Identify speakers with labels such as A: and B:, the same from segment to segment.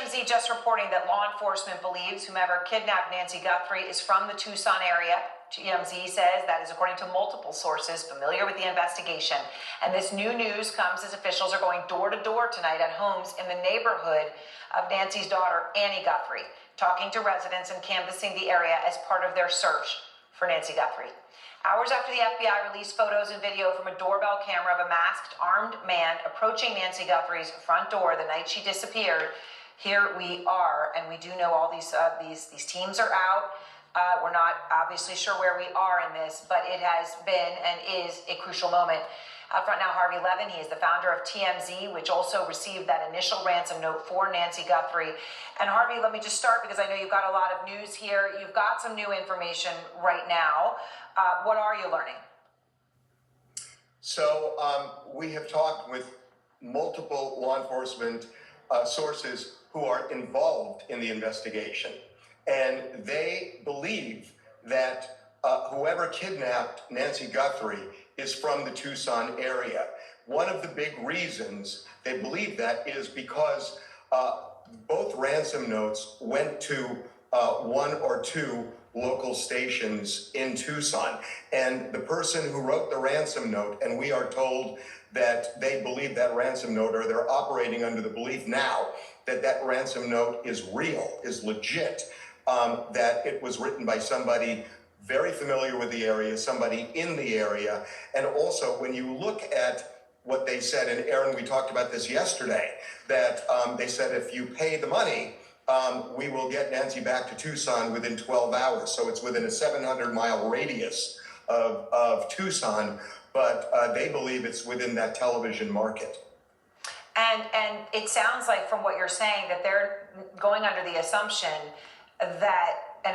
A: TMZ just reporting that law enforcement believes whomever kidnapped Nancy Guthrie is from the Tucson area. TMZ says that is according to multiple sources familiar with the investigation. And this new news comes as officials are going door to door tonight at homes in the neighborhood of Nancy's daughter, Annie Guthrie, talking to residents and canvassing the area as part of their search for Nancy Guthrie. Hours after the FBI released photos and video from a doorbell camera of a masked, armed man approaching Nancy Guthrie's front door the night she disappeared, here we are, and we do know all these teams are out. We're not obviously sure where we are in this, but it has been and is a crucial moment. Up front now, Harvey Levin. He is the founder of TMZ, which also received that initial ransom note for Nancy Guthrie. And Harvey, let me just start because I know you've got a lot of news here. You've got some new information right now. What are you learning?
B: So we have talked with multiple law enforcement sources who are involved in the investigation. And they believe that whoever kidnapped Nancy Guthrie is from the Tucson area. One of the big reasons they believe that is because both ransom notes went to one or two local stations in Tucson. And the person who wrote the ransom note, and we are told that they believe that ransom note, or they're operating under the belief now that that ransom note is real, is legit, that it was written by somebody very familiar with the area, somebody in the area. And also, when you look at what they said, and Aaron, we talked about this yesterday, that they said if you pay the money, we will get Nancy back to Tucson within 12 hours. So it's within a 700-mile radius of Tucson, but they believe it's within that television market.
A: And it sounds like from what you're saying that they're going under the assumption that, and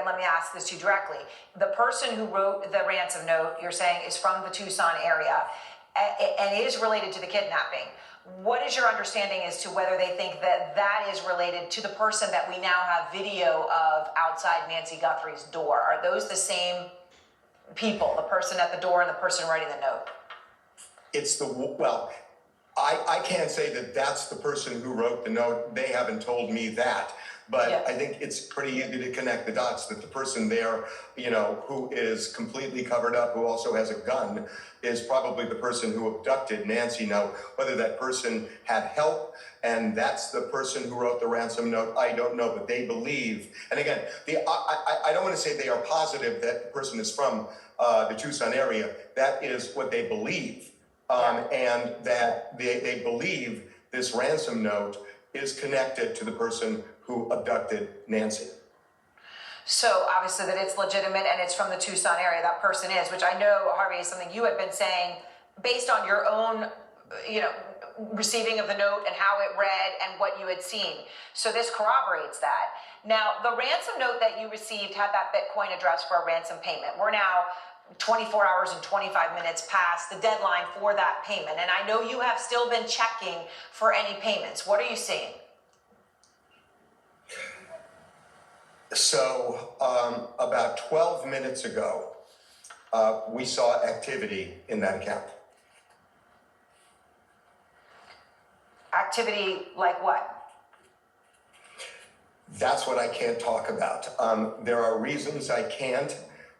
A: let me ask this to you directly. The person who wrote the ransom note, you're saying, is from the Tucson area and is related to the kidnapping. What is your understanding as to whether they think that that is related to the person that we now have video of outside Nancy Guthrie's door? Are those the same people, the person at the door and the person writing the note?
B: I can't say that that's the person who wrote the note. They haven't told me that. But yeah. I think it's pretty easy to connect the dots that the person there, who is completely covered up, who also has a gun, is probably the person who abducted Nancy. Now, whether that person had help and that's the person who wrote the ransom note, I don't know, but they believe. And again, I don't want to say they are positive that the person is from the Tucson area. That is what they believe. And that they believe this ransom note is connected to the person who abducted Nancy.
A: So obviously that it's legitimate and it's from the Tucson area, that person is, which I know, Harvey, is something you had been saying based on your own, receiving of the note and how it read and what you had seen. So this corroborates that. Now, the ransom note that you received had that Bitcoin address for a ransom payment. We're now 24 hours and 25 minutes past the deadline for that payment. And I know you have still been checking for any payments. What are you seeing?
B: So about 12 minutes ago, we saw activity in that account.
A: Activity like what?
B: That's what I can't talk about. There are reasons I can't,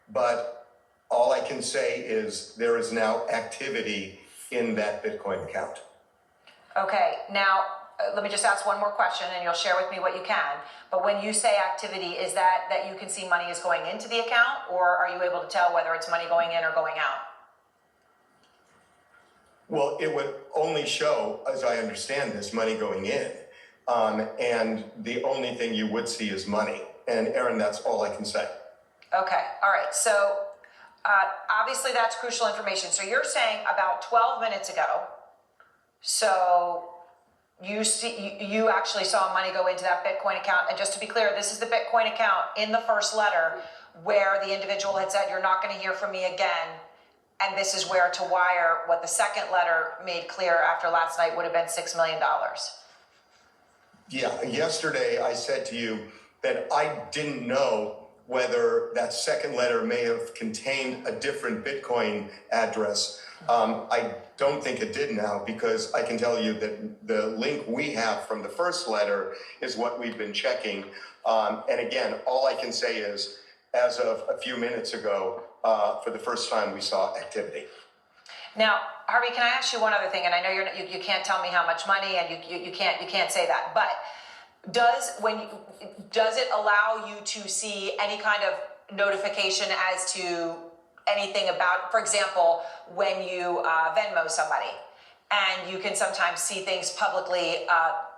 B: but all I can say is there is now activity in that Bitcoin account.
A: Okay, now let me just ask one more question and you'll share with me what you can. But when you say activity, is that you can see money is going into the account, or are you able to tell whether it's money going in or going out?
B: Well, it would only show, as I understand this, money going in. And the only thing you would see is money. And Aaron, that's all I can say.
A: Okay, all right. So obviously that's crucial information. So you're saying about 12 minutes ago, so you actually saw money go into that Bitcoin account. And just to be clear, this is the Bitcoin account in the first letter where the individual had said, you're not going to hear from me again. And this is where to wire what the second letter made clear after last night would have been $6 million. Yeah,
B: yesterday I said to you that I didn't know whether that second letter may have contained a different Bitcoin address. I don't think it did now, because I can tell you that the link we have from the first letter is what we've been checking. And again, all I can say is, as of a few minutes ago, for the first time, we saw activity.
A: Now, Harvey, can I ask you one other thing? And I know you can't tell me how much money, and you can't say that. But does it allow you to see any kind of notification as to anything about, for example, when you Venmo somebody, and you can sometimes see things publicly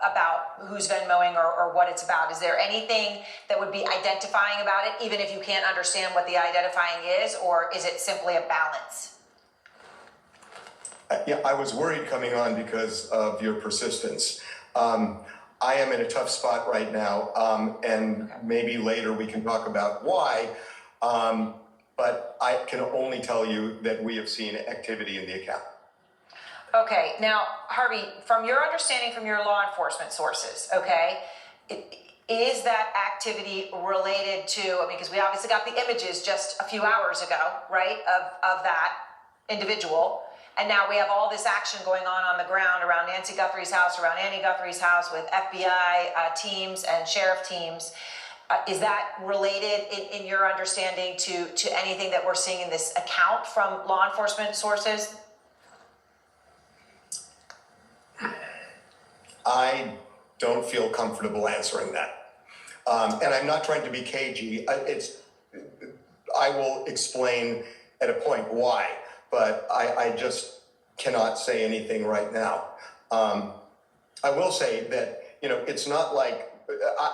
A: about who's Venmoing or what it's about? Is there anything that would be identifying about it, even if you can't understand what the identifying is, or is it simply a balance?
B: Yeah, I was worried coming on because of your persistence. I am in a tough spot right now, and maybe later we can talk about why, but I can only tell you that we have seen activity in the account.
A: Okay, now, Harvey, from your understanding from your law enforcement sources, okay, is that activity related to, I mean, because we obviously got the images just a few hours ago, right, of that individual. And now we have all this action going on the ground around Nancy Guthrie's house, around Annie Guthrie's house, with FBI teams and sheriff teams. Is that related in your understanding to anything that we're seeing in this account from law enforcement sources?
B: I don't feel comfortable answering that. And I'm not trying to be cagey. I will explain at a point why, but I just cannot say anything right now. I will say that, it's not like,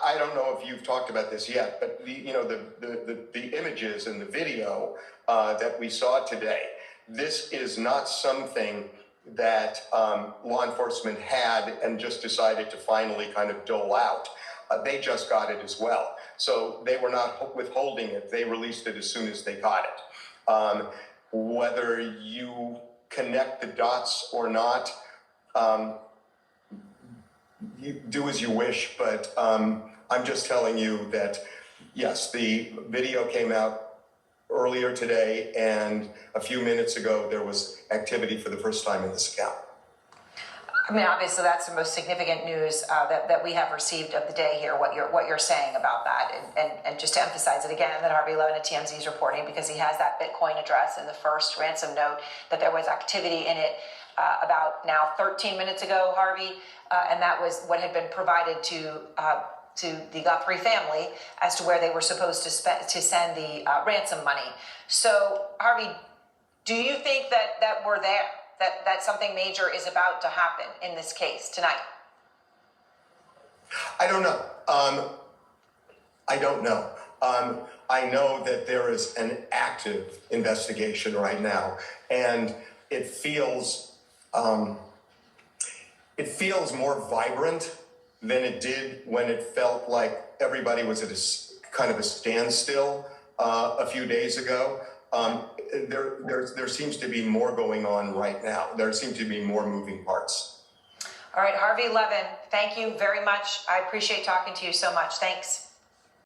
B: I don't know if you've talked about this yet, but the images and the video that we saw today, this is not something that law enforcement had and just decided to finally kind of dole out. They just got it as well. So they were not withholding it. They released it as soon as they got it. Whether you connect the dots or not, you do as you wish, but I'm just telling you that, yes, the video came out earlier today, and a few minutes ago there was activity for the first time in this account.
A: I mean, obviously that's the most significant news that we have received of the day here, what you're saying about that. And just to emphasize it again, that Harvey Levin at TMZ is reporting, because he has that Bitcoin address in the first ransom note, that there was activity in it about now 13 minutes ago, Harvey, and that was what had been provided to the Guthrie family as to where they were supposed to send the ransom money. So, Harvey, do you think that we're there? That something major is about to happen in this case tonight?
B: I don't know. I don't know. I know that there is an active investigation right now, and it feels more vibrant than it did when it felt like everybody was at a kind of a standstill a few days ago. There seems to be more going on right now. There seem to be more moving parts.
A: All right, Harvey Levin, thank you very much. I appreciate talking to you so much. Thanks.